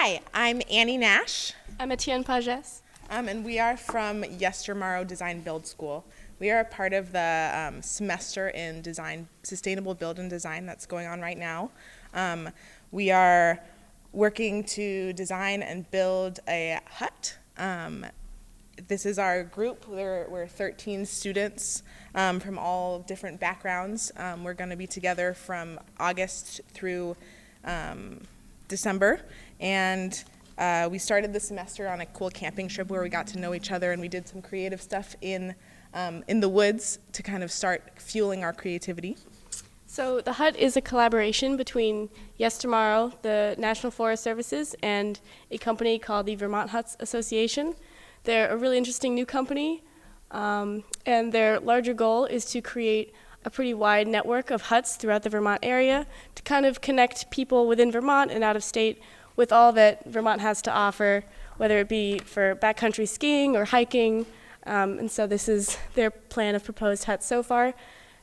Hi, I'm Annie Nash, I'm Etienne Pages. and we are from Yestermorrow Design Build School. We are a part of the semester in design, sustainable build and design that's going on right now. We are working to design and build a hut. This is our group. We're 13 students from all different backgrounds. We're going to be together from August through December, and we started the semester on a cool camping trip where we got to know each other, and we did some creative stuff in the woods to kind of start fueling our creativity. So the hut is a collaboration between Yestermorrow, the National Forest Services, and a company called the Vermont Huts Association. They're a really interesting new company, and their larger goal is to create a pretty wide network of huts throughout the Vermont area to kind of connect people within Vermont and out of state with all that Vermont has to offer, whether it be for backcountry skiing or hiking. And so this is their plan of proposed huts so far.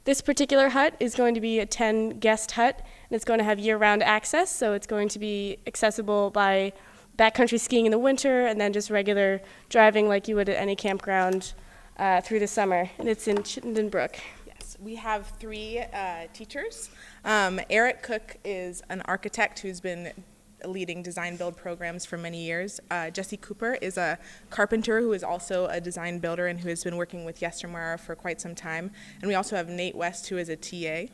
This particular hut is going to be a 10-guest hut, and it's going to have year-round access, so it's going to be accessible by backcountry skiing in the winter and then just regular driving like you would at any campground through the summer. And it's in Chittenden Brook. Yes, we have 3 teachers. Eric Cook is an architect who's been leading design build programs for many years. Jesse Cooper is a carpenter who is also a design builder and who has been working with Yestermorrow for quite some time. And we also have Nate West, who is a TA.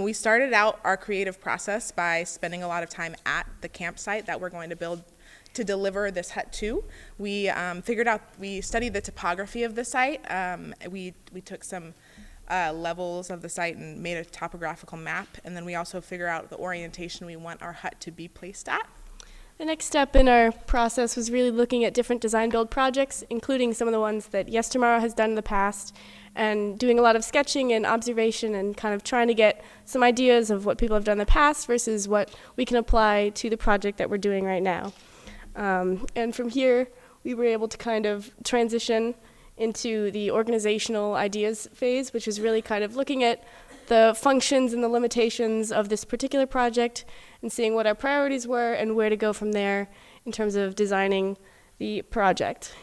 We started out our creative process by spending a lot of time at the campsite that we're going to build to deliver this hut to. We studied the topography of the site. We took some levels of the site and made a topographical map, and then we also figure out the orientation we want our hut to be placed at. The next step in our process was really looking at different design build projects, including some of the ones that Yestermorrow has done in the past, and doing a lot of sketching and observation and kind of trying to get some ideas of what people have done in the past versus what we can apply to the project that we're doing right now. And from here, we were able to kind of transition into the organizational ideas phase, which is really kind of looking at the functions and the limitations of this particular project and seeing what our priorities were and where to go from there in terms of designing the project.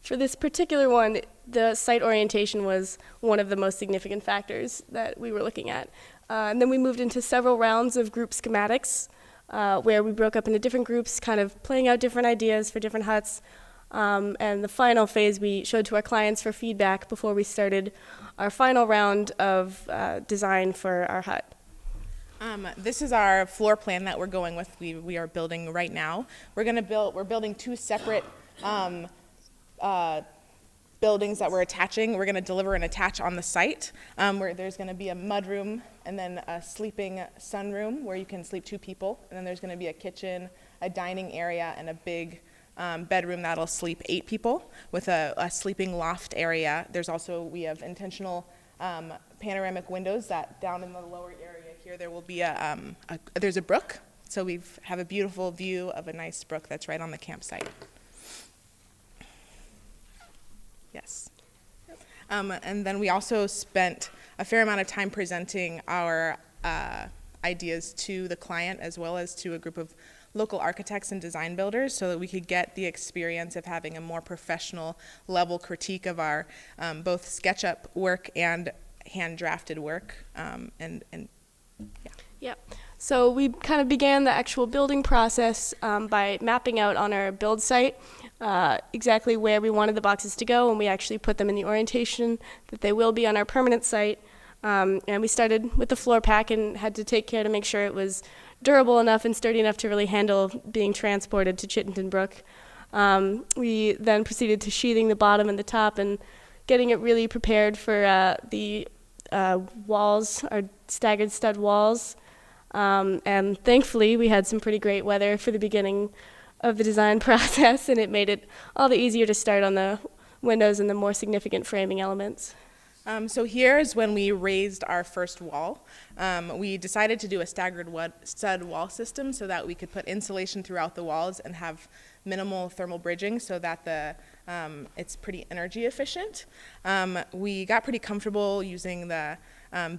For this particular one, the site orientation was one of the most significant factors that we were looking at. And then we moved into several rounds of group schematics, where we broke up into different groups, kind of playing out different ideas for different huts. And the final phase we showed to our clients for feedback before we started our final round of design for our hut. This is our floor plan that we're going with. We are building right now. We're building 2 separate buildings that we're attaching. We're going to deliver and attach on the site, where there's going to be a mudroom and then a sleeping sunroom where you can sleep 2 people. And then there's going to be a kitchen, a dining area, and a big bedroom that'll sleep 8 people with a sleeping loft area. We have intentional panoramic windows that down in the lower area here there will be there's a brook. So we have a beautiful view of a nice brook that's right on the campsite. Yes. And then we also spent a fair amount of time presenting our ideas to the client as well as to a group of local architects and design builders so that we could get the experience of having a more professional level critique of our both SketchUp work and hand-drafted work. Yeah. So we kind of began the actual building process by mapping out on our build site exactly where we wanted the boxes to go, and we actually put them in the orientation that they will be on our permanent site. And we started with the floor pack and had to take care to make sure it was durable enough and sturdy enough to really handle being transported to Chittenden Brook. We then proceeded to sheathing the bottom and the top and getting it really prepared for the walls, our staggered stud walls. And thankfully, we had some pretty great weather for the beginning of the design process, and it made it all the easier to start on the windows and the more significant framing elements. So here's when we raised our first wall. We decided to do a staggered stud wall system so that we could put insulation throughout the walls and have minimal thermal bridging so that it's pretty energy efficient. We got pretty comfortable using the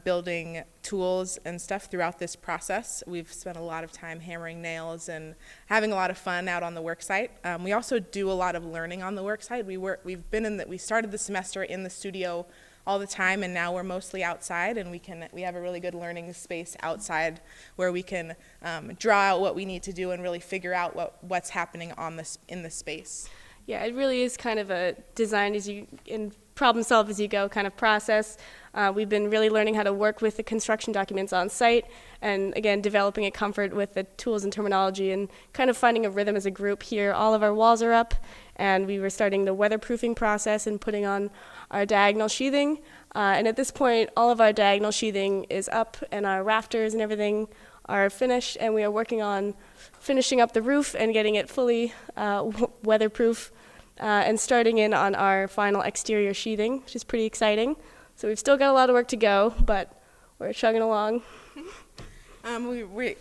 building tools and stuff throughout this process. We've spent a lot of time hammering nails and having a lot of fun out on the work site. We also do a lot of learning on the work site. We started the semester in the studio all the time, and now we're mostly outside, and we have a really good learning space outside where we can draw out what we need to do and really figure out what's happening in the space. Yeah, it really is kind of a design and problem solve as you go kind of process. We've been really learning how to work with the construction documents on site, and again, developing a comfort with the tools and terminology, and kind of finding a rhythm as a group here. All of our walls are up, and we were starting the weatherproofing process and putting on our diagonal sheathing. And at this point, all of our diagonal sheathing is up, and our rafters and everything are finished, and we are working on finishing up the roof and getting it fully weatherproof, and starting in on our final exterior sheathing, which is pretty exciting. So we've still got a lot of work to go, but we're chugging along.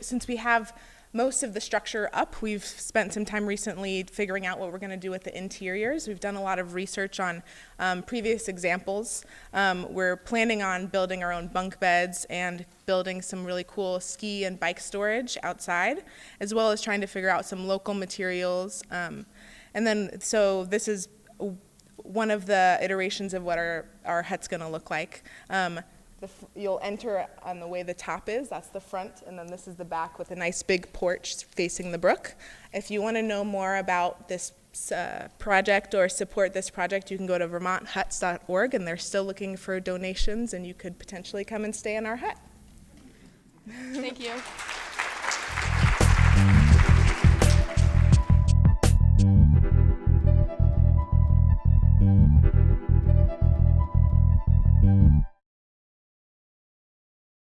Since we have most of the structure up, we've spent some time recently figuring out what we're going to do with the interiors. We've done a lot of research on previous examples. We're planning on building our own bunk beds and building some really cool ski and bike storage outside, as well as trying to figure out some local materials. So this is one of the iterations of what our hut's going to look like. You'll enter on the way the top is, that's the front, and then this is the back with a nice big porch facing the brook. If you want to know more about this project or support this project, you can go to vermonthuts.org, and they're still looking for donations, and you could potentially come and stay in our hut. Thank you.